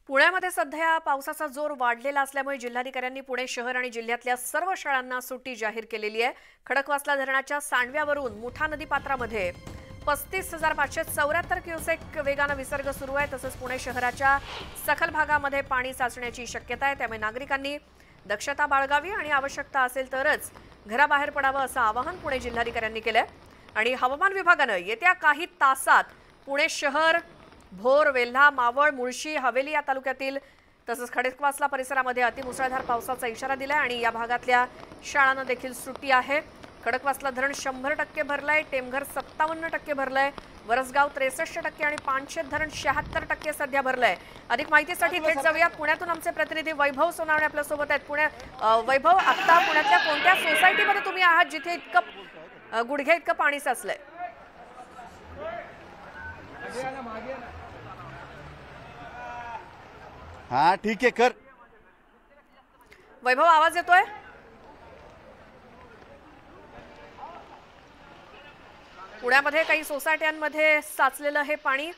पुण्यामध्ये सध्या पावसाचा जोर वाढलेला असल्यामुळे जिल्हाधिकाऱ्यांनी पुणे शहर आणि जिल्ह्यातल्या सर्व शाळांना सुट्टी जाहीर केलेली आहे। खडकवासला धरणाच्या सांडव्यावरून मुठा नदी पात्रामध्ये 35,574 क्युसेक वेगाने विसर्ग सुरू आहे। तसंच पुणे शहराच्या सखल भागामध्ये पाणी साचण्याची शक्यता आहे, त्यामुळे नागरिकांनी दक्षता बाळगावी आणि आवश्यकता असेल तरच घराबाहेर पडावं असं आवाहन पुणे जिल्हाधिकाऱ्यांनी केलंय। आणि हवामान विभागानं येत्या काही तासात पुणे शहर, भोर, वेल्हा, मावळ, मुळशी, हवेली या तालुक्यातील तसंच खडकवासला परिसरामध्ये अतिमुसळधार पावसाचा इशारा दिलाय आणि या भागातल्या शाळांना देखील सुट्टी आहे। खडकवासला धरण 100% भरलंय, टेमघर 57% भरलंय, वरसगाव 63% आणि पानशेत धरण 76% सध्या भरलंय। अधिक माहितीसाठी थेट जाऊया पुण्यातून आमचे प्रतिनिधी वैभव सोनावणे आपल्या सोबत आहेत। वैभव, आता पुण्यातल्या कोणत्या सोसायटीमध्ये तुम्ही आहात जिथे इतकं गुडघे इतकं पाणी साचलंय? हाँ ठीक है कर। वैभव, आवाज येतोय? पुण्यामध्ये काही सोसायट्यांमध्ये साचलेलं हे पाणी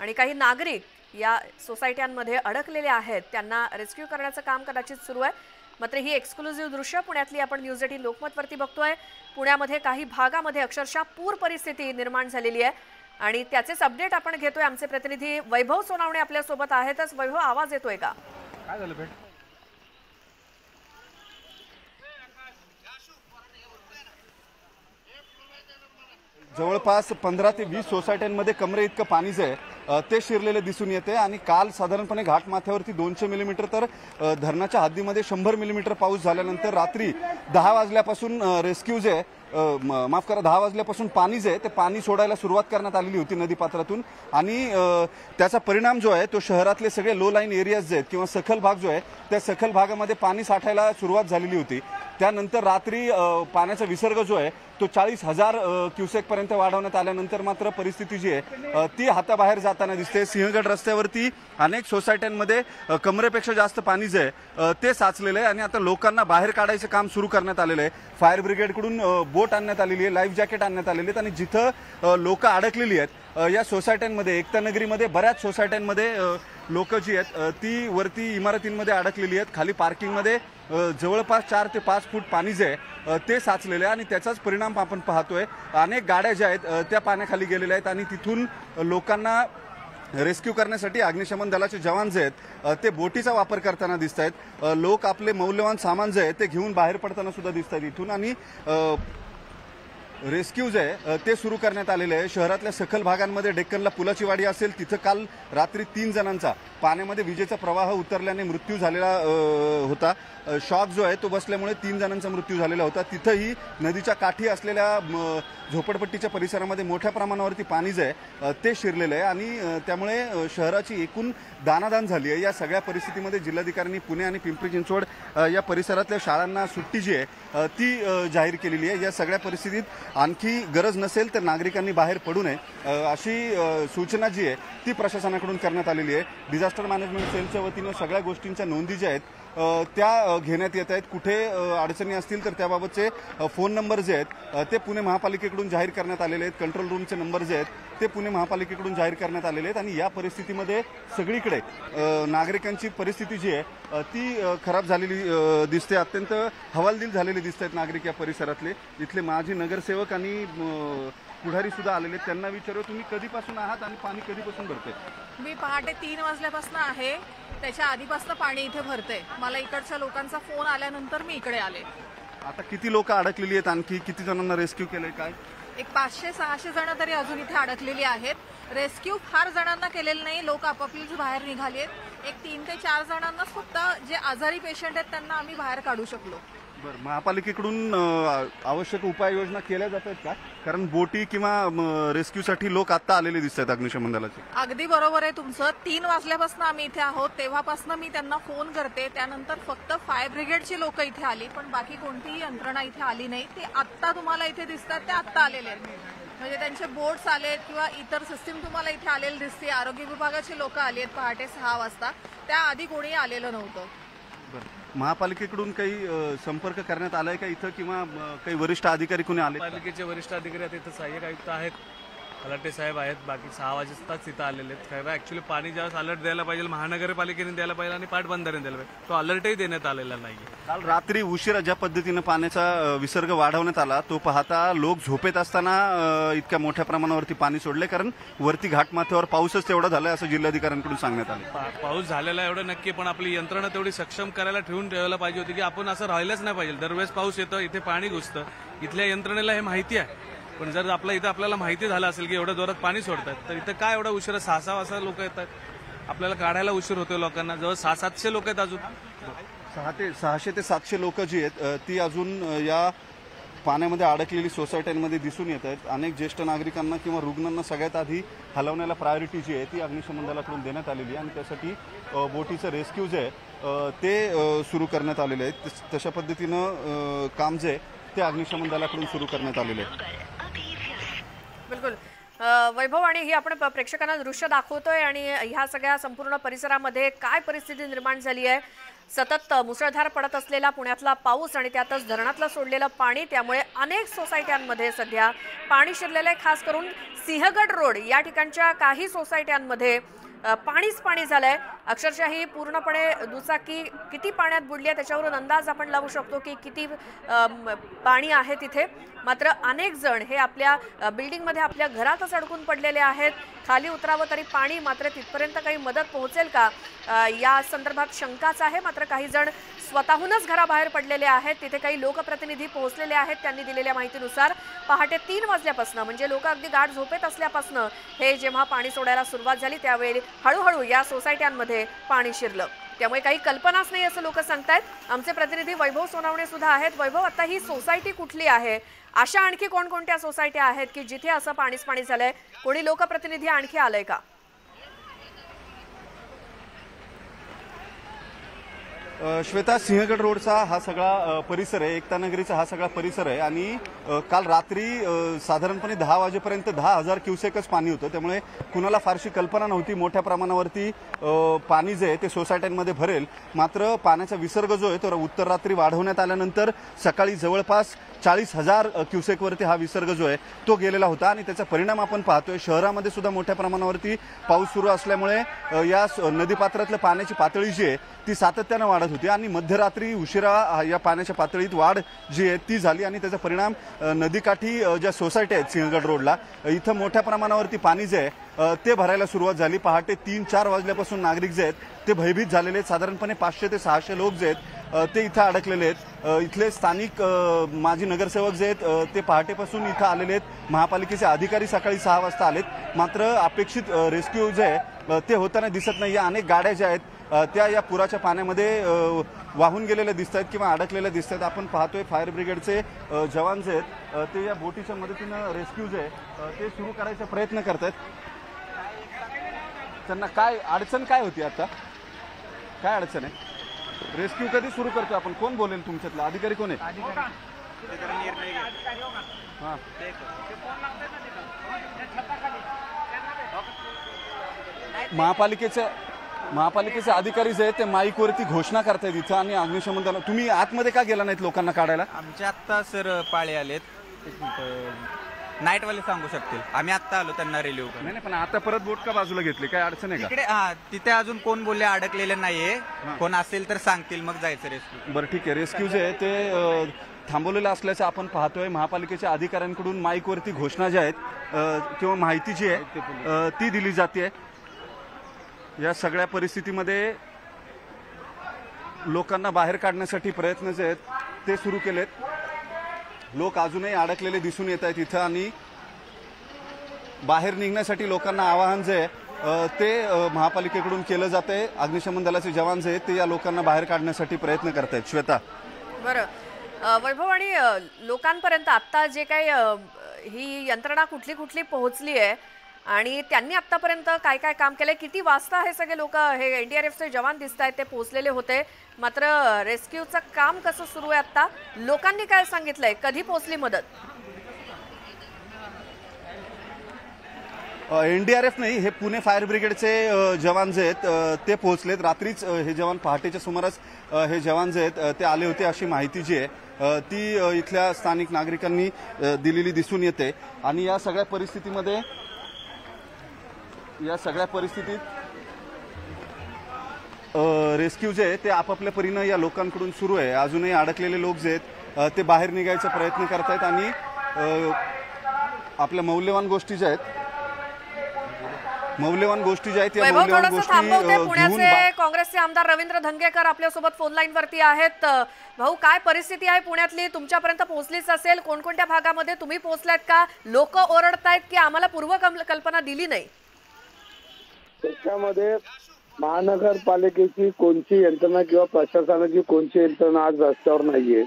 आणि काही नागरिक या सोसायट्यांमध्ये अडकलेले आहेत, त्यांना रेस्क्यू करण्याचं काम कदाचित सुरू आहे। मात्र ही एक्सक्लुझिव्ह दृश्य पुण्यातली आपण न्यूज 18 लोकमतवरती बघतोय। पुण्यामध्ये काही भागामध्ये अक्षरशः पूर परिस्थिती निर्माण झालेली आहे आणि त्याचेच अपडेट आपण घेतोय। आमचे प्रतिनिधी वैभव सोनावणे आपल्या सोबत आहेतच। वैभव, आवाज येतोय का? काय झालं भेट? जवळपास 15 ते 20 सोसायट्यांमध्ये कमरे इतकं पाणी जे आहे ते शिरलेले दिसून येते आणि काल साधारणपणे घाटमाथ्यावरती 200 मिलीमीटर तर धरणाच्या हद्दीमध्ये 100 मिलीमीटर पाऊस झाल्यानंतर रात्री 10 वाजल्यापासून रेस्क्यू जे माफ करा 10 वाजल्यापासून पाणी जे ते पाणी सोडायला सुरुवात करण्यात आलेली होती नदीपात्रातून आणि त्याचा परिणाम जो आहे तो शहरातले सगळे लो लाईन एरियाज जे आहेत किंवा सखल भाग जो आहे त्या सखल भागामध्ये पाणी साठायला सुरुवात झालेली होती। त्यानंतर रात्री पाण्याचा विसर्ग जो आहे तो 40,000 क्युसेक पर्यंत वाढवण्यात आल्यानंतर मात्र परिस्थिती जी आहे ती हाताबाहेर जाताना दिसते। सिंहगड रस्त्यावरती अनेक सोसायट्यांमध्ये कमरेपेक्षा जास्त पाणी जे आहे ते साचलेलं आहे आणि आता लोकांना बाहेर काढायचं काम सुरू करण्यात आलेलं आहे। फायर ब्रिगेडकडून बोट आणण्यात आलेली आहे, लाईफ जॅकेट आणण्यात आलेली आहेत आणि जिथं लोक अडकलेली आहेत या सोसायट्यांमध्ये एकता नगरीमध्ये बऱ्याच सोसायट्यांमध्ये लोक जी आहेत ती वरती इमारतींमध्ये अडकलेली आहेत। खाली पार्किंगमध्ये जवळपास 4 ते 5 फूट पाणी जे आहे ते साचलेले आहे आणि त्याचाच परिणाम आपण पाहतोय। अनेक गाड्या ज्या आहेत त्या पाण्याखाली गेलेल्या आहेत आणि तिथून लोकांना रेस्क्यू करण्यासाठी अग्निशमन दलाचे जवान जे आहेत ते बोटीचा वापर करताना दिसत आहेत। लोक आपले मौल्यवान सामान जे आहे ते घेऊन बाहेर पडताना सुद्धा दिसत आहेत इथून आणि रेस्क्यू जे आहे ते सुरू करण्यात आलेले आहे। शहरातल्या सखल भागांमध्ये डेक्कनला पुलाची वाडी असेल तिथं काल रात्री 3 जणांचा पाण्यामध्ये विजेचा प्रवाह उतरल्याने मृत्यू झालेला होता। शॉक जो आहे तो बसल्यामुळे 3 जणांचा मृत्यू झालेला होता। तिथंही नदीच्या काठी असलेल्या झोपडपट्टीच्या परिसरामध्ये मोठ्या प्रमाणावरती पाणी जे आहे ते शिरलेलं आहे आणि त्यामुळे शहराची एकूण दानादान झाली आहे। या सगळ्या परिस्थितीमध्ये जिल्हाधिकाऱ्यांनी पुणे आणि पिंपरी चिंचवड या परिसरातल्या शाळांना सुट्टी जी आहे ती जाहीर केलेली आहे। या सगळ्या परिस्थितीत आणखी गरज नसेल तर नागरिकांनी बाहेर पडू नये अशी सूचना जी आहे ती प्रशासनाकडून करण्यात आलेली आहे। डिझास्टर मॅनेजमेंट सेलच्या वतीनं सगळ्या गोष्टींच्या नोंदी ज्या आहेत त्या घेण्यात येत आहेत। कुठे अडचणी असतील तर त्याबाबतचे फोन नंबर जे आहेत ते पुणे महापालिकेकडून जाहीर करण्यात आलेले आहेत। कंट्रोल रूमचे नंबर जे आहेत ते पुणे महापालिकेकडून जाहीर करण्यात आलेले आहेत आणि या परिस्थितीमध्ये सगळीकडे नागरिकांची परिस्थिती जी आहे ती खराब झालेली दिसते। अत्यंत हवालदिल झालेले दिसत आहेत नागरिक या परिसरातले। इथले माजी नगरसेवक आणि पुढारी सुद्धा आलेले आहेत। त्यांना विचारू तुम्ही कधीपासून आहात आणि पाणी कधीपासून भरते? मी पहाटे 3 वाजल्यापासून आहे, त्याच्या आधीपासून पाणी इथे भरते। मला इकडच्या लोकांचा फोन आल्यानंतर मी इकडे आले। आता किती लोक अडकलेली आहेत, आणखी किती जणांना रेस्क्यू केलंय काय? एक 500-600 जण तरी अजून इथे अडकलेली आहेत। रेस्क्यू फार जणांना केलेलं नाही, लोक आपापलीच बाहेर निघाले आहेत। एक 3 ते 4 जणांना फक्त जे आजारी पेशंट आहेत त्यांना आम्ही बाहेर काढू शकलो। बरं, महापालिकेकडून आवश्यक उपाययोजना केल्या जातात का? कारण बोटी किंवा रेस्क्यूसाठी लोक आता आलेले दिसतात अग्निशमन दलाचे। अगदी बरोबर आहे तुमचं। 3 वाजल्यापासून आम्ही इथे आहोत, तेव्हापासून मी त्यांना फोन करते। त्यानंतर फक्त फायर ब्रिगेडची लोक इथे आली, पण बाकी कोणतीही यंत्रणा इथे आली नाही। ते आत्ता तुम्हाला इथे दिसतात, ते आत्ता आलेले आहेत, म्हणजे त्यांचे बोट्स आलेत किंवा इतर सिस्टीम तुम्हाला इथे आलेली दिसते। आरोग्य विभागाची लोक आली आहेत पहाटे 6 वाजता, त्याआधी कोणी आलेलं नव्हतं। महापालिकेकडून काही संपर्क करण्यात आलाय का इथं किंवा काही वरिष्ठ अधिकारी कोणी आले? पालिकेचे वरिष्ठ अधिकारी आहेत, इथं सहाय्यक आयुक्त आहेत, तलाटे साहेब आहेत, बाकी 6 वाजताच इथं आलेले आहेत. खरं ॲक्च्युली पाणी ज्यावेळेस अलर्ट द्यायला पाहिजे महानगरपालिकेने द्यायला पाहिजे आणि पाटबंधाऱ्याने द्यायला पाहिजे, तो अलर्टही देण्यात आलेला नाही. काल रात्री उशिरा ज्या पद्धतीनं पाण्याचा विसर्ग वाढवण्यात आला तो पाहता लोक झोपेत असताना इतक्या मोठ्या प्रमाणावरती पाणी सोडले, कारण वरती घाटमाथ्यावर पाऊसच तेवढा झालाय असं जिल्हाधिकाऱ्यांकडून सांगण्यात आलं. पाऊस झालेला एवढं नक्की, पण आपली यंत्रणा तेवढी सक्षम करायला ठेवायला पाहिजे होती की आपण असं राहिलंच नाही पाहिजे. दरवेळेस पाऊस येतं, इथे पाणी घुसतं, इथल्या यंत्रणेला हे माहिती आहे. पण जर आपल्याला माहिती झालं असेल की एवढ्या जोरात पाणी सोडतात, तर इथं काय एवढा उशिरा 6-6 वाजता लोक येतात, आपल्याला काढायला उशीर होतोय लोकांना. जवळ 600-700 लोक आहेत अजून. 600 ते 700 लोक जी आहेत ती अजून या पाण्यामध्ये अडकलेली सोसायट्यांमध्ये दिसून येत आहेत. अनेक ज्येष्ठ नागरिकांना किंवा रुग्णांना सगळ्यात आधी हलवण्याला प्रायोरिटी जी आहे ती अग्निशमन दलाकडून देण्यात आलेली आहे आणि त्यासाठी बोटीचं रेस्क्यू जे आहे ते सुरू करण्यात आलेले आहे. तशा पद्धतीनं काम जे आहे ते अग्निशमन दलाकडून सुरू करण्यात आलेले आहे. बिलकुल वैभव, आणि ही आपण प्रेक्षकांना दृश्य दाखवतोय आणि ह्या सगळ्या संपूर्ण परिसरामध्ये काय परिस्थिती निर्माण झाली आहे. सतत मुसळधार पडत असलेला पुण्यातला पाऊस आणि त्यातच धरणातलं सोडलेलं पाणी, त्यामुळे अनेक सोसायट्यांमध्ये सध्या पाणी शिरलेलं आहे. खास करून सिंहगड रोड या ठिकाणच्या काही सोसायट्यांमध्ये पाणीच पाणी झालंय. अक्षरशः ही पूर्णपणे दुचाकी किती पाण्यात बुडली आहे त्याच्यावरून अंदाज आपण लावू शकतो की किती पाणी आहे तिथे. मात्र अनेक जण हे आपल्या बिल्डिंगमध्ये आपल्या घरातच अडकून पडलेले आहेत. खाली उतरावं तरी पाणी, मात्र तिथपर्यंत काही मदत पोहोचेल का या संदर्भात शंकाच आहे. मात्र काही जण स्वतःहूनच घराबाहेर पडलेले आहेत. तिथे काही लोकप्रतिनिधी पोहोचलेले आहेत. त्यांनी दिलेल्या माहितीनुसार पहाटे 3 वाजल्यापासून, म्हणजे लोक अगदी गाढ झोपेत असल्यापासून हे जेव्हा पाणी सोडायला सुरुवात झाली त्यावेळी हळूहळू या सोसायट्यांमध्ये पाणी शिरलं. त्यामुळे काही कल्पनाच नाही असं लोक सांगतायत. आमचे प्रतिनिधी वैभव सोनावणे सुद्धा आहेत. वैभव, आता ही सोसायटी कुठली आहे? अशा आणखी कोणकोणत्या सोसायट्या आहेत की जिथे असं पाणीच पाणी झालंय? कोणी लोकप्रतिनिधी आणखी आलंय का? श्वेता, सिंहगड रोडचा हा सगळा परिसर आहे, एकता नगरीचा हा सगळा परिसर आहे आणि काल रात्री साधारणपणे 10 वाजेपर्यंत 10,000 क्युसेकच पाणी होतं. त्यामुळे कुणाला फारशी कल्पना नव्हती मोठ्या प्रमाणावरती पाणी जे आहे ते सोसायट्यांमध्ये भरेल. मात्र पाण्याचा विसर्ग जो आहे तो उत्तर रात्री वाढवण्यात आल्यानंतर सकाळी जवळपास 40,000 क्युसेकवरती हा विसर्ग जो आहे तो गेलेला होता आणि त्याचा परिणाम आपण पाहतोय. शहरामध्ये सुद्धा मोठ्या प्रमाणावरती पाऊस सुरू असल्यामुळे या नदीपात्रातल्या पाण्याची पातळी जी आहे ती सातत्यानं वाढत होती आणि मध्यरात्री उशिरा या पाण्याच्या पातळीत वाढ जी आहे ती झाली आणि त्याचा परिणाम नदीकाठी ज्या सोसायटी आहेत सिंहगड रोडला इथं मोठ्या प्रमाणावरती पाणी जे आहे ते भरायला सुरुवात झाली. पहाटे 3-4 वाजल्यापासून नागरिक जे आहेत ते भयभीत झालेले आहेत. साधारणपणे 500 ते 600 लोक जे आहेत ते इथं अडकलेले आहेत. इथले स्थानिक माजी नगरसेवक जे आहेत ते पहाटेपासून इथं आलेले आहेत. महापालिकेचे अधिकारी सकाळी 6 वाजता आलेत. मात्र अपेक्षित रेस्क्यू जे आहे ते होताना दिसत नाही. अनेक गाड्या ज्या आहेत त्या या पुराच्या पाण्यामध्ये वाहून गेलेल्या दिसत आहेत किंवा अडकलेल्या दिसत आहेत. आपण पाहतोय फायर ब्रिगेडचे जवान जे आहेत ते या बोटीच्या मदतीनं रेस्क्यू जे आहे ते सुरू करायचा प्रयत्न करत आहेत. त्यांना काय अडचण काय होती? आता काय अडचण आहे? रेस्क्यू कधी सुरू करतो आपण? कोण बोलेल तुमच्यातला अधिकारी? कोण आहे? हां, महापालिकेचे अधिकारी जे आहेत ते माईकवरती घोषणा करतायत इथं आणि अग्निशमन दल. तुम्ही आतमध्ये का गेला नाहीत लोकांना काढायला? आमचे आत्ता सर पाळे आलेत, नाईटवाले सांगू शकतील. आम्ही आत्ता आलो त्यांना रिलीव्ह करून. नाही, पण आता परत बोट का बाजूला घेतली? काय अडचण आहे का? तिकडे तिथे अजून कोण बोलले अडकलेले नाहीये. कोण असेल तर सांगतील, मग जायचं रेस्क्यू. बरं, ठीक आहे. रेस्क्यू जे आहे ते थांबवलेलं असल्याचं आपण पाहतोय. महापालिकेच्या अधिकाऱ्यांकडून माईकवरती घोषणा ज्या आहेत किंवा माहिती जी आहे ती दिली जाते. या सगळ्या परिस्थितीमध्ये लोकांना बाहेर काढण्यासाठी प्रयत्न जे आहेत ते सुरू केलेत. लोक अजूनही अडकलेले दिसून येत आहेत इथं आणि बाहेर निघण्यासाठी लोकांना आवाहन जे आहे ते महापालिकेकडून केलं जात आहे. अग्निशमन दलाचे जवान जे आहेत ते या लोकांना बाहेर काढण्यासाठी प्रयत्न करत आहेत. श्वेता, बरं वैभव, आणि लोकांपर्यंत आता जे काही ही यंत्रणा कुठली कुठली पोहोचली आहे आणि त्यांनी आतापर्यंत काय काय काम केलंय? किती वाजता हे सगळे लोक, हे एनडीआरएफचे जवान दिसत आहेत ते पोहोचलेले होते, मात्र रेस्क्यूचं काम कसं सुरू आहे आता? लोकांनी काय सांगितलंय? कधी पोहोचली मदत? एनडीआरएफ नाही, हे पुणे फायर ब्रिगेडचे जवान जे आहेत ते पोहोचलेत. रात्रीच हे जवान पहाटेच्या सुमारास हे जवान जे आहेत ते आले होते अशी माहिती जी आहे ती इथल्या स्थानिक नागरिकांनी दिलेली दिसून येते. आणि या सगळ्या परिस्थितीमध्ये या सगळ्या परिस्थितीत रेस्क्यू जे आहे ते आपापल्या परीनं या लोकांकडून सुरू आहे. अजूनही अडकलेले लोक जे आहेत ते बाहेर निघायचा प्रयत्न करतायत आणि आपल्या मौल्यवान गोष्टी ज्या आहेत या मौल्यवान थोडंसं गोष्टी थांबवते. घेऊन पुण्याचे काँग्रेसचे आमदार रवींद्र धंगेकर आपल्यासोबत फोन लाईन वरती आहेत. भाऊ, काय परिस्थिती आहे पुण्यातली? तुमच्यापर्यंत पोहोचलीच असेल. कोणकोणत्या भागामध्ये तुम्ही पोहोचलात का? लोक ओरडतायत की आम्हाला पूर्व कल्पना दिली नाही? त्याच्यामध्ये महानगरपालिकेची कोणती यंत्रणा किंवा प्रशासनाची कोणती यंत्रणा आज रस्त्यावर नाहीये.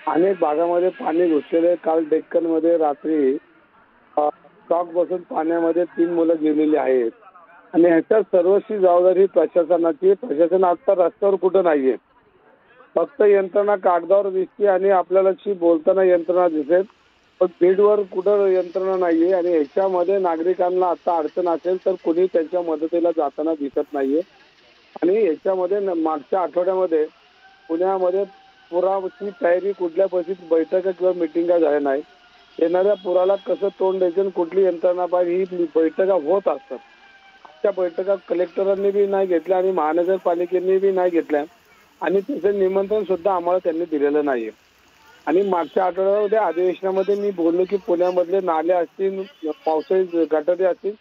अनेक भागामध्ये पाणी घुसलेले. काल डेक्कन मध्ये रात्री स्टॉक बसून पाण्यामध्ये 3 मुलं गेलेली आहेत आणि ह्याच्या सर्वस्वी जबाबदारी प्रशासनाची. प्रशासन आता रस्त्यावर कुठं नाहीये. फक्त यंत्रणा कागदावर दिसते आणि आपल्याला बोलताना यंत्रणा दिसेल, पण फील्डवर कुठं यंत्रणा नाहीये. आणि ह्याच्यामध्ये नागरिकांना आता अडचण असेल तर कोणी त्यांच्या मदतीला जाताना दिसत नाहीये. आणि याच्यामध्ये मागच्या आठवड्यामध्ये पुण्यामध्ये पुराची तयारी कुठल्या परिस्थितीत बैठका किंवा मिटिंगा झाल्या नाही. येणाऱ्या पुराला कसं तोंड द्यायचं, कुठली यंत्रणा पाहिजे, ही बैठका होत असतात. त्या बैठका कलेक्टरांनी बी नाही घेतल्या आणि महानगरपालिकेने बी नाही घेतल्या आणि त्याचं निमंत्रण सुद्धा आम्हाला त्यांनी दिलेलं नाहीये. आणि मागच्या आठवड्यामध्ये अधिवेशनामध्ये मी बोललो की पुण्यामधले नाले असतील, पावसाळी गटारे असतील,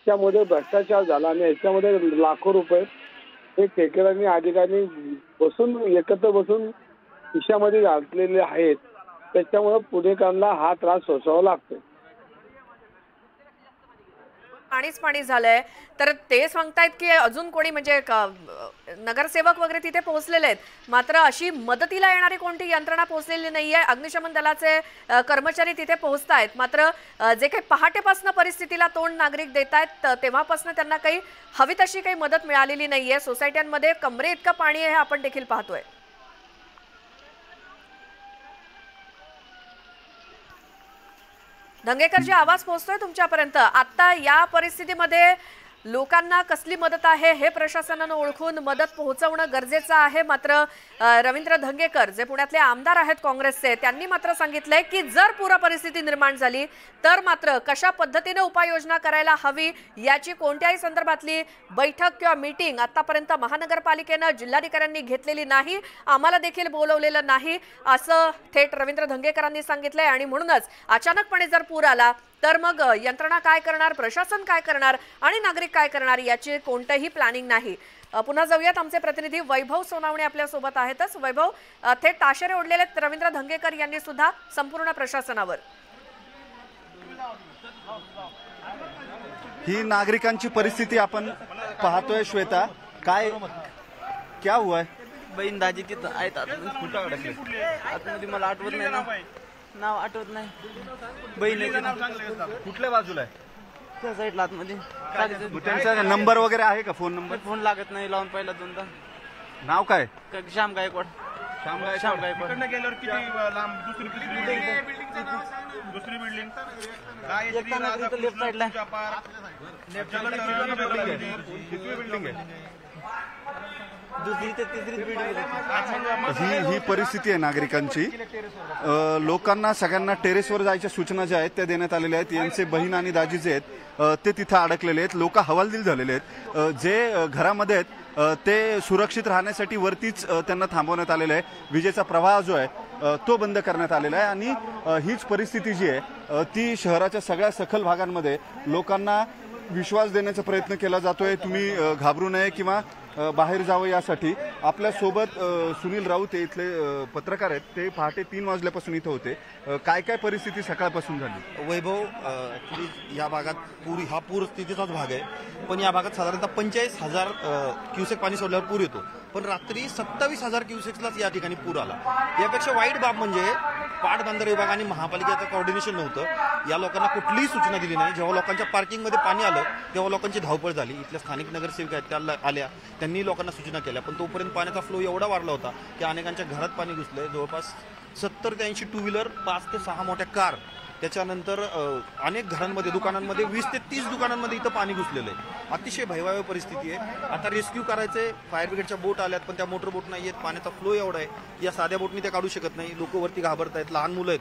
त्यामध्ये भ्रष्टाचार झाला आणि याच्यामध्ये लाखो रुपये हे ठेकेदारांनी अधिकाऱ्यांनी बसून एकत्र बसून खिशामध्ये घातलेले आहेत. त्याच्यामुळे पुणेकरांना हा त्रास सोसावा लागतो. पाणी झालंय तर ते सांगतायत की अजून कोणी म्हणजे नगरसेवक वगैरे तिथे पोहोचलेले आहेत, मात्र अशी मदतीला येणारी कोणती यंत्रणा पोहोचलेली नाहीये. अग्निशमन दलाचे कर्मचारी तिथे पोहोचतायत, मात्र जे काही पहाटेपासून परिस्थितीला तोंड नागरिक देत आहेत तेव्हापासून त्यांना काही हवी तशी काही मदत मिळालेली नाहीये. सोसायट्यांमध्ये कमरे इतकं पाणी आहे हे आपण देखील पाहतोय. धंगेकरजी, आवाज पोहोचतोय तुमच्यापर्यंत. आता या परिस्थितीमध्ये लोकांना कसली मदत आहे हे प्रशासनानं ओळखून मदत पोहोचवणं गरजेचं आहे. मात्र रवींद्र धंगेकर जे पुण्यातले आमदार आहेत काँग्रेसचे, त्यांनी मात्र सांगितलंय की जर पूर परिस्थिती निर्माण झाली तर मात्र कशा पद्धतीने उपाययोजना करायला हवी याची कोणत्याही संदर्भातली बैठक किंवा मीटिंग आतापर्यंत महानगरपालिकेनं जिल्हाधिकाऱ्यांनी घेतलेली नाही, आम्हाला देखील बोलवलेलं नाही, असं थेट रवींद्र धंगेकरांनी सांगितलंय. आणि म्हणूनच अचानकपणे जर पूर आला तर मग यंत्रणा काय करणार, प्रशासन काय करणार आणि नागरिक काय करणार याची कोणतंही प्लॅनिंग नाही. पुन्हा जाऊयात, आमचे प्रतिनिधी वैभव सोनावणे आपल्या सोबत आहेतच. वैभव, थेट ताशेरे ओढलेले रवींद्र धंगेकर यांनी सुद्धा संपूर्ण प्रशासनावर. ही नागरिकांची परिस्थिती आपण पाहतोय. श्वेता, काय क्या हुआ है? बहीण दाजी तिथं आहेत आतमध्ये. मला आठवत नाही नाव आठवत नाही. बहीण कुठल्या बाजूला आहे? त्या साईडला आतमध्ये. त्यांचा नंबर वगैरे आहे का? Phone number? फोन लागत नाही. लावून पाहिला 2दा. नाव काय? श्याम गायकवाड. श्याम गायकवाड. गेल्यावर किती लांब? दुसरी बिल्डिंग लेफ्ट साईडला बिल्डिंग आहे. दुसरी ते तिसरी बिल्डिंग. ही परिस्थिती आहे नागरिकांची. लोकांना सगळ्यांना टेरेसवर जायच्या सूचना ज्या आहेत त्या देण्यात आलेल्या आहेत. यांचे बहीण आणि दाजी जे आहेत ते तिथं अडकलेले आहेत. लोक हवालदिल झालेले आहेत. जे घरामध्ये आहेत ते सुरक्षित राहण्यासाठी वरतीच त्यांना थांबवण्यात आलेलं आहे. विजेचा प्रवाह जो आहे तो बंद करण्यात आलेला आहे. आणि हीच परिस्थिती जी आहे ती शहराच्या सगळ्या सखल भागांमध्ये लोकांना विश्वास देण्याचा प्रयत्न केला जातोय. तुम्ही घाबरू नये किंवा बाहेर जावं यासाठी. आपल्यासोबत सुनील राऊत हे इथले पत्रकार आहेत. ते पहाटे 3 वाजल्यापासून इथं होते. काय काय परिस्थिती सकाळपासून झाली? वैभव, ॲक्च्युली या भागात हा पूर स्थितीचाच भाग आहे, पण या भागात साधारणतः 45,000 क्युसेक पाणी सोडल्यावर पूर येतो, पण रात्री 27,000 क्युसेक्सलाच या ठिकाणी पूर आला. यापेक्षा वाईट बाब म्हणजे पाटबंधारे विभाग आणि महापालिकेचं कोऑर्डिनेशन नव्हतं. या लोकांना कुठलीही सूचना दिली नाही. जेव्हा लोकांच्या पार्किंगमध्ये पाणी आलं तेव्हा लोकांची धावपळ झाली. इथल्या स्थानिक नगरसेविका आहेत त्या आल्या, त्यांनी लोकांना सूचना केल्या, पण तोपर्यंत पाण्याचा फ्लो एवढा वाढला होता की अनेकांच्या घरात पाणी घुसलंय. जवळपास 70 ते 80 टू व्हीलर, 5 ते 6 मोठ्या कार, त्याच्यानंतर अनेक घरांमध्ये, दुकानांमध्ये 20 ते 30 दुकानांमध्ये इथं पाणी घुसलेलं आहे. अतिशय भयावह परिस्थिती आहे. आता रेस्क्यू करायचे, फायर ब्रिगेडच्या बोट आल्यात, पण त्या मोटर बोट नाही आहेत. पाण्याचा फ्लो एवढा आहे, या साध्या बोटनी त्या काढू शकत नाही. लोक वरती घाबरत आहेत, लहान मुलं आहेत.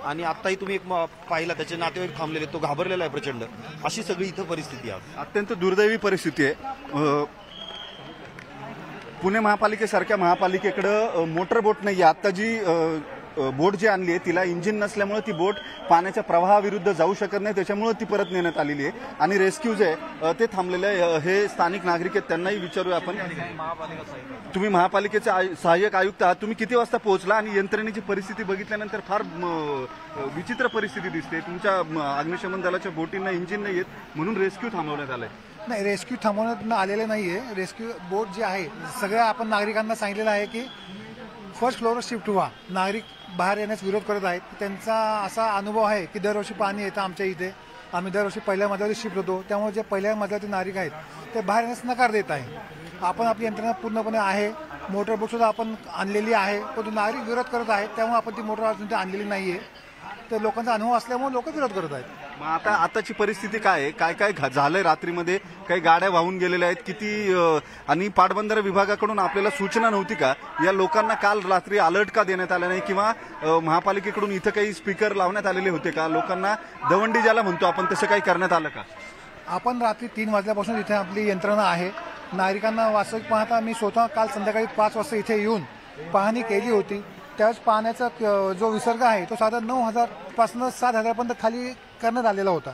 आणि आताही तुम्ही एक पाहिला त्याचे नातेवाईक थांबलेले, तो घाबरलेला आहे प्रचंड. अशी सगळी इथं परिस्थिती आहे. अत्यंत दुर्दैवी परिस्थिती आहे. पुणे महापालिकेसारख्या महापालिकेकडे मोटर बोट नाही आहे. आता जी बोट जी आणली आहे तिला इंजिन नसल्यामुळे ती बोट पाण्याच्या प्रवाहाविरुद्ध जाऊ शकत नाही, त्याच्यामुळे ती परत नेण्यात आलेली आहे. आणि रेस्क्यू जे आहे ते थांबलेले आहे. हे स्थानिक नागरिक आहेत, त्यांनाही विचारूया आपण. तुम्ही महापालिकेचे सहाय्यक आयुक्त आहात, तुम्ही किती वाजता पोहोचला आणि यंत्रणेची परिस्थिती बघितल्यानंतर फार विचित्र परिस्थिती दिसते. तुमच्या अग्निशमन दलाच्या बोटींना इंजिन नाही आहेत म्हणून रेस्क्यू थांबवण्यात आलंय. नाही, रेस्क्यू थांबवण्यात आलेले नाहीये. रेस्क्यू बोट जी आहे सगळ्या आपण नागरिकांना सांगितलेलं आहे की फर्स्ट फ्लोअरवर शिफ्ट व्हा. नागरिक बाहेर येण्यास विरोध करत आहेत. त्यांचा असा अनुभव आहे की दरवर्षी पाणी येतं आमच्या इथे. आम्ही दरवर्षी पहिल्या मजल्यावर शिफ्ट होतो, त्यामुळे जे पहिल्या मजल्यावरती नागरिक आहेत ते बाहेर येण्यास नकार देत आहे. आपण आपली यंत्रणा पूर्णपणे आहे, मोटर बोट सुद्धा आपण आणलेली आहे, परंतु नागरिक विरोध करत आहेत. त्यामुळे आपण ती मोटर अजून आणलेली नाहीये. तर लोकांचा अनुभव असल्यामुळे लोक विरोध करत आहेत. मग आता आताची परिस्थिती काय आहे? काय काय झालंय? रात्रीमध्ये काही गाड्या वाहून गेलेल्या आहेत किती? आणि पाटबंधारे विभागाकडून आपल्याला सूचना नव्हती का? या लोकांना काल रात्री अलर्ट का देण्यात आला नाही? किंवा महापालिकेकडून इथं काही स्पीकर लावण्यात आलेले होते का? लोकांना दवंडी ज्याला म्हणतो आपण तसं काही करण्यात आलं का? आपण रात्री 3 वाजल्यापासून इथे आपली यंत्रणा आहे. नागरिकांना वास्तविक पाहता मी स्वतः काल संध्याकाळी 5 वाजता इथे येऊन पाहणी केली होती. त्यावेळेस पाण्याचा जो विसर्ग आहे तो साधारण 9,000 पासून 7,000 खाली करण्यात आलेला होता.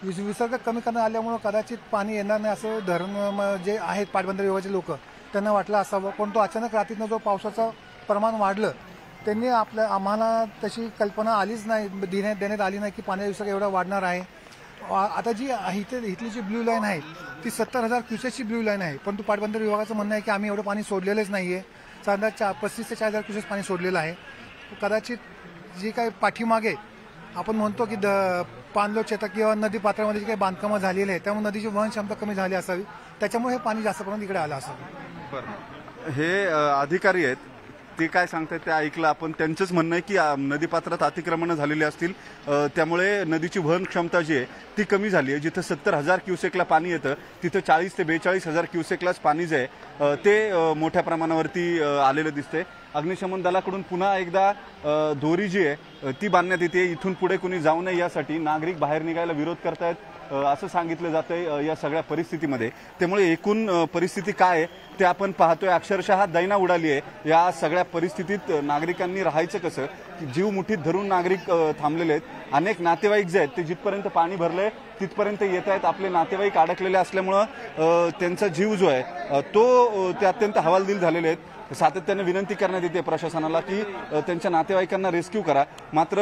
विसर्ग कमी करण्यात आल्यामुळे कदाचित पाणी येणार नाही असं धरण जे आहेत पाटबंधारे विभागाचे लोक त्यांना वाटलं असावं. पण तो अचानक रात्रीनं जो पावसाचं प्रमाण वाढलं त्यांनी आम्हाला तशी कल्पना आलीच नाही, देण्यात आली नाही की पाण्याचा विसर्ग एवढा वाढणार आहे. आता जी इथली जी ब्ल्यू लाईन आहे ती 70,000 क्युसेसची ब्ल्यू लाईन आहे. पण पाटबंधारे विभागाचं म्हणणं आहे की आम्ही एवढं पाणी सोडलेलंच नाही आहे. साधारण 35,000 ते 40,000 क्युसेस पाणी सोडलेलं आहे. कदाचित जी काही पाठीमागे आपण म्हणतो की पाणलोट शेतात किंवा नदी पात्रामध्ये जी काही बांधकामं झालेली आहे त्यामुळे नदीची वहन क्षमता कमी झाली असावी, त्याच्यामुळे हे पाणी जास्त प्रमाणात इकडे आलं असावं. बरं, हे अधिकारी आहेत ते काय सांगतात ते ऐकलं आपण. त्यांचंच म्हणणं आहे की नदीपात्रात अतिक्रमणं झालेली असतील, त्यामुळे नदीची वहन क्षमता जी आहे ती कमी झाली आहे. जिथं 70,000 क्युसेकला पाणी येतं तिथं 40,000 ते 42,000 क्युसेकलाच पाणी जे आहे ते मोठ्या प्रमाणावरती आलेलं दिसतंय. अग्निशमन दलाकडून पुन्हा एकदा दोरी जी आहे ती बांधण्यात येते. इथून पुढे कुणी जाऊ नये यासाठी नागरिक बाहेर निघायला विरोध करतायत असं सांगितलं जातंय या सगळ्या परिस्थितीमध्ये. त्यामुळे एकूण परिस्थिती काय आहे ते आपण पाहतोय. अक्षरशः दैना उडाली आहे. या सगळ्या परिस्थितीत नागरिकांनी राहायचं कसं? जीव मुठीत धरून नागरिक थांबलेले आहेत. अनेक नातेवाईक जे आहेत ते जिथपर्यंत पाणी भरलंय तिथपर्यंत येत आहेत. आपले नातेवाईक अडकलेले असल्यामुळं त्यांचा जीव जो आहे तो ते अत्यंत हवालदिल झालेले आहेत. सातत्याने विनंती करण्यात येते प्रशासनाला की त्यांच्या नातेवाईकांना रेस्क्यू करा, मात्र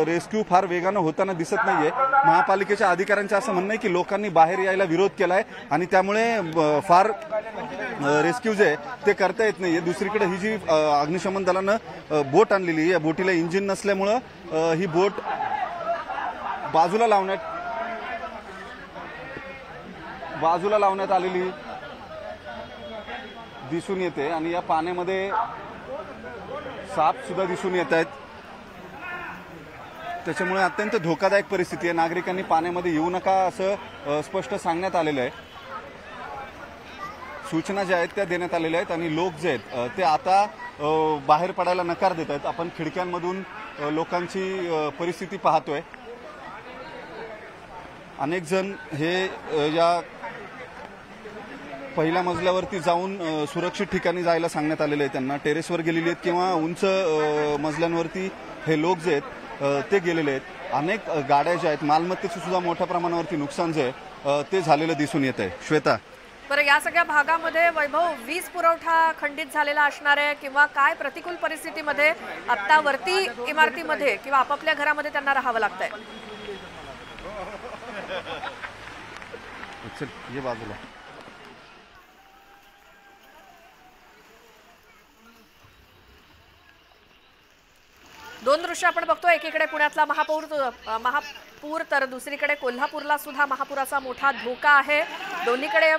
रेस्क्यू फार वेगानं होताना दिसत नाहीये. महापालिकेच्या अधिकाऱ्यांचं असं म्हणणं आहे की लोकांनी बाहेर यायला विरोध केलाय आणि त्यामुळे फार रेस्क्यू जे ते करता येत नाहीये. दुसरीकडे ही जी अग्निशमन दलानं बोट आणलेली, या बोटीला इंजिन नसल्यामुळं ही बोट बाजूला लावण्यात आलेली दिसून येते. आणि या पाण्यामध्ये साप सुद्धा दिसून येत आहेत. त्याच्यामुळे अत्यंत धोकादायक परिस्थिती आहे. नागरिकांनी पाण्यामध्ये येऊ नका असं स्पष्ट सांगण्यात आलेलं आहे. सूचना ज्या आहेत त्या देण्यात आलेल्या आहेत आणि लोक जे आहेत ते आता बाहेर पडायला नकार देत आहेत. आपण खिडक्यांमधून लोकांची परिस्थिती पाहतोय. अनेक जण हे या पहिल्या मजल्यावरती जाऊन सुरक्षित ठिकाणी जायला सांगण्यात आलेलं आहे. त्यांना टेरेसवर गेलेली आहेत किंवा उंच मजल्यांवरती हे लोक जे आहेत ते गेलेले आहेत. अनेक गाड्या ज्या आहेत, मालमत्तेचं सुद्धा मोठ्या प्रमाणावरती नुकसान जे आहे ते झालेलं दिसून येत आहे. श्वेता, बरं, या सगळ्या भागामध्ये वैभव वीज पुरवठा खंडित झालेला असणार आहे किंवा काय प्रतिकूल परिस्थितीमध्ये आत्ता वरती इमारतीमध्ये किंवा आपापल्या घरामध्ये त्यांना राहावं लागतंय? ये बाजूला दोन दृश्य आपण बघतो. एकीकडे पुण्यातला महापूर तर दुसरीकडे कोल्हापूरला सुद्धा महापुराचा मोठा धोका आहे. दोन्हीकडे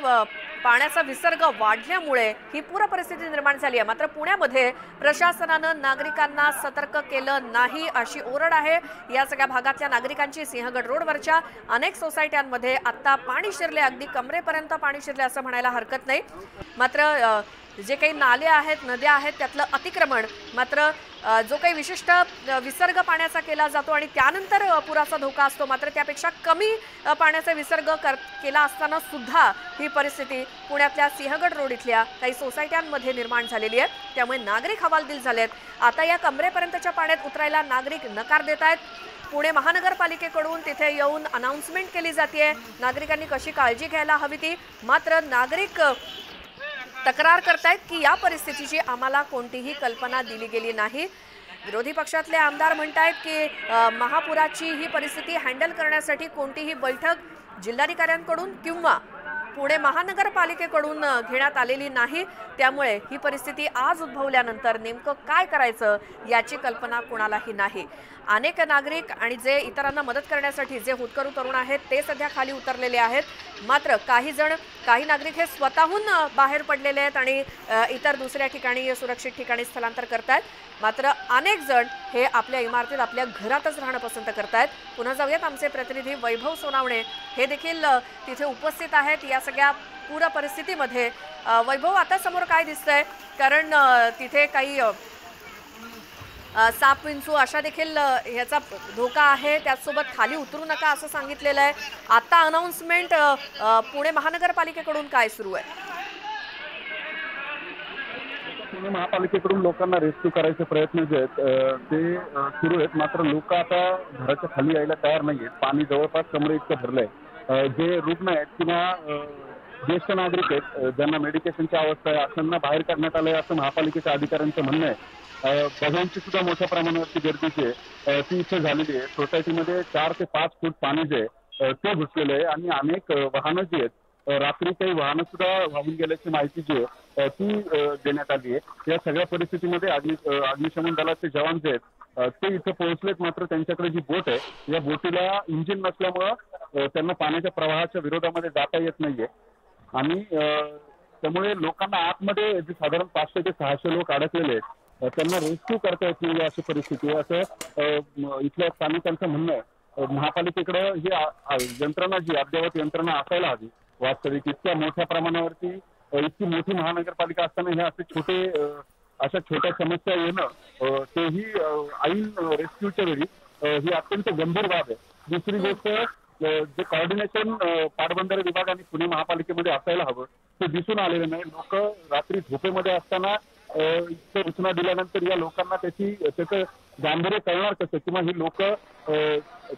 पाण्याचा विसर्ग वाढल्यामुळे ही पूर परिस्थिती निर्माण झाली आहे. मात्र पुण्यामध्ये प्रशासनानं नागरिकांना सतर्क केलं नाही अशी ओरड आहे या सगळ्या भागातल्या नागरिकांची. सिंहगड रोडवरच्या अनेक सोसायट्यांमध्ये आता पाणी शिरले, अगदी कमरेपर्यंत पाणी शिरले असं म्हणायला हरकत नाही. मात्र जे काही नाले आहेत, नद्या आहेत, त्यातलं अतिक्रमण मात्र जो काही विशिष्ट विसर्ग पाण्याचा केला जातो आणि त्यानंतर पुराचा धोका असतो, मात्र त्यापेक्षा कमी पाण्याचा विसर्ग केला असताना सुद्धा ही परिस्थिती पुण्यातल्या सिंहगड रोड इथल्या काही सोसायट्यांमध्ये निर्माण झालेली आहे। त्यामुळे नागरिक हवालदिल झालेत। आता या कमरेपर्यंतच्या पाण्यात उतरायला नागरिक नकार देत आहेत। पुणे महानगरपालिकेकडून तिथे येऊन अनाउन्समेंट केली जाते, नागरिकांनी कशी काळजी घ्यायला हवी ती, मात्र नागरिक तक्रार करतायत की या परिस्थितीची आम्हाला कोणतीही कल्पना दिली गेली नाही। विरोधी पक्षातले आमदार म्हणतायत की महापुराची ही परिस्थिती हँडल करण्यासाठी कोणतीही बैठक जिल्हाधिकाऱ्यांकडून किंवा पुणे महानगरपालिकेकडून घेण्यात आलेली नाही। त्यामुळे ही परिस्थिती आज उद्भवल्यानंतर नेमकं काय करायचं याची कल्पना कोणालाही नाही। अनेक नागरिक आणि जे इतरांना मदत करण्यासाठी जे होतकरू तरुण आहेत ते सध्या खाली उतरलेले आहेत, मात्र काही नागरिक हे स्वतःहून बाहेर पडलेले आहेत आणि इतर दुसऱ्या ठिकाणी सुरक्षित ठिकाणी स्थलांतर करतायत। मात्र अनेक जण हे आपल्या इमारतीत आपल्या घरातच राहणं पसंत करतायत। पुन्हा जाऊयात, आमचे प्रतिनिधी वैभव सोनावणे हे देखील तिथे उपस्थित आहेत या सगळ्या पूर परिस्थितीमध्ये। वैभव, आता समोर काय दिसतंय? कारण तिथे काही साप विंचू अशा देखील याचा धोका आहे, त्याचसोबत खाली उतरू नका असं सांगितलेलं आहे। आता अनाउन्समेंट पुणे महानगरपालिकेकडून काय सुरू आहे? पुणे महापालिकेकडून लोकांना रेस्क्यू करायचे प्रयत्न जे आहेत ते सुरू आहेत, मात्र लोक आता घराच्या खाली यायला तयार नाहीयेत। पाणी जवळपास कमरे इतकं भरलंय। जे रुग्ण आहेत किंवा ज्येष्ठ नागरिक आहेत ज्यांना मेडिकेशनची अवस्था आहे अशांना बाहेर काढण्यात आलंय असं महापालिकेच्या अधिकाऱ्यांचं म्हणणं आहे। बघांची सुद्धा मोठ्या प्रमाणावरती गर्दीची आहे ती इथे झालेली आहे। सोसायटीमध्ये 4 ते 5 फूट पाणी जे आहे ते घुसलेलं आहे आणि अनेक वाहनं जी आहेत, रात्री काही वाहनं सुद्धा वाहून गेल्याची माहिती जी आहे ती देण्यात आली आहे। या सगळ्या परिस्थितीमध्ये अग्निशमन दलाचे जवान जे आहेत ते इथे पोहोचलेत, मात्र त्यांच्याकडे जी बोट आहे या बोटीला इंजिन नसल्यामुळं त्यांना पाण्याच्या प्रवाहाच्या विरोधामध्ये जाता येत नाहीये आणि त्यामुळे लोकांना आतमध्ये जे साधारण 500 ते 600 लोक अडकलेले आहेत त्यांना रेस्क्यू करता येत नाही अशी परिस्थिती आहे असं इथल्या स्थानिकांचं म्हणणं आहे। महापालिकेकडे ही यंत्रणा जी अद्ययावत यंत्रणा असायला हवी वास्तविक। इतक्या मोठ्या प्रमाणावरती इतकी मोठी महानगरपालिका असताना हे असे अशा छोट्या समस्या येणं तेही ऐन रेस्क्यूच्या वेळी ही अत्यंत गंभीर बाब आहे। दुसरी गोष्ट, जे कॉर्डिनेशन पाटबंधारे विभाग आणि पुणे महापालिकेमध्ये असायला हवं ते दिसून आलेलं नाही। लोक रात्री झोपेमध्ये असताना सूचना दिल्यानंतर या लोकांना त्याचं गांभीर्य कळणार कसं किंवा ही लोक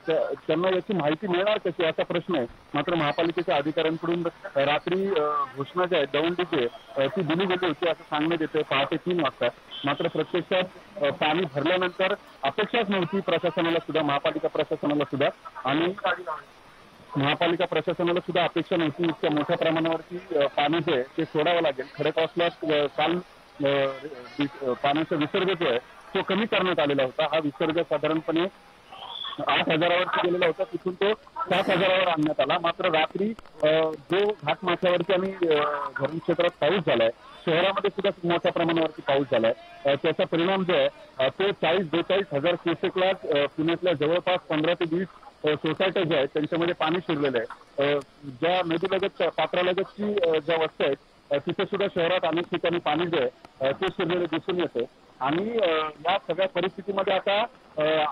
त्यांना याची माहिती मिळणार कशी असा प्रश्न आहे। मात्र महापालिकेच्या अधिकाऱ्यांकडून रात्री घोषणा जी आहे दौंडी जी आहे ती दिली गेली होती असं सांगण्यात येतं पहाटे 3 वाजता। मात्र प्रत्यक्षात पाणी भरल्यानंतर अपेक्षाच नव्हती प्रशासनाला सुद्धा, महापालिका प्रशासनाला सुद्धा आणि महापालिका प्रशासनाला सुद्धा अपेक्षा नव्हती इतक्या मोठ्या प्रमाणावरती पाणी जे आहे ते सोडावं लागेल। खडकवासल्यात काल पाण्याचा विसर्ग जो आहे तो कमी करण्यात आलेला होता। हा विसर्ग साधारणपणे 8,000वरती गेलेला होता, तिथून तो 7,000वर आणण्यात आला। मात्र रात्री जो घाटमाथ्यावरती आणि धरण क्षेत्रात पाऊस झालाय, शहरामध्ये सुद्धा मोठ्या प्रमाणावरती पाऊस झालाय, त्याचा परिणाम जो आहे तो 40-42,000 क्युसेकला पुण्यातल्या जवळपास 15 ते 20 सोसायट्या ज्या आहेत त्यांच्यामध्ये पाणी शिरलेलं आहे। ज्या नदीलगत पात्रालगतची ज्या वस्त्या आहेत तिथे सुद्धा शहरात अनेक ठिकाणी पाणी जे आहे ते शिरलेले दिसून येते आणि या सगळ्या परिस्थितीमध्ये आता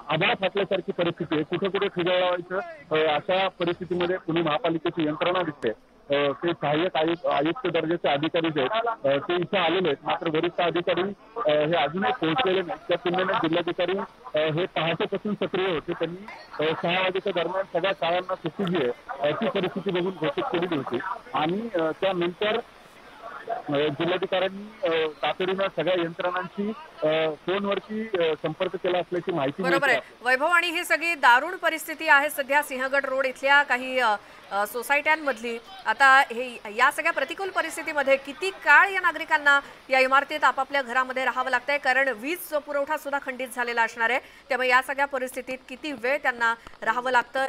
आभाळ फाटल्यासारखी परिस्थिती आहे। कुठे कुठे ठिगळ लावायचं अशा परिस्थितीमध्ये पुणे महापालिकेची यंत्रणा दिसते। ते सहाय्यक आयुक्त दर्जाचे अधिकारी जे आहेत ते इथे आलेले आहेत, मात्र वरिष्ठ अधिकारी हे अजूनही पोहोचलेले नाहीत। त्या तुलनेने जिल्हाधिकारी हे पहाटेपासून सक्रिय होते। त्यांनी 6 वाजेच्या दरम्यान सगळ्या शाळांना सुट्टी जी आहे ती परिस्थिती बघून घोषित केलेली होती आणि त्यानंतर जिल्हाधिकाऱ्यांनी तातडीनं सगळ्या यंत्रणांची फोनवरती संपर्क केला असल्याची माहिती बरोबर आहे वैभव। आणि ही सगळी दारुण परिस्थिती आहे सध्या सिंहगड रोड इथल्या काही सोसायट्यांमधली। आता हे या सगळ्या प्रतिकूल परिस्थितीमध्ये किती काळ या नागरिकांना या इमारतीत आपापल्या घरामध्ये राहावं लागतंय, कारण वीज पुरवठा सुद्धा खंडित झालेला असणार आहे। त्यामुळे या सगळ्या परिस्थितीत किती वेळ त्यांना राहावं लागतं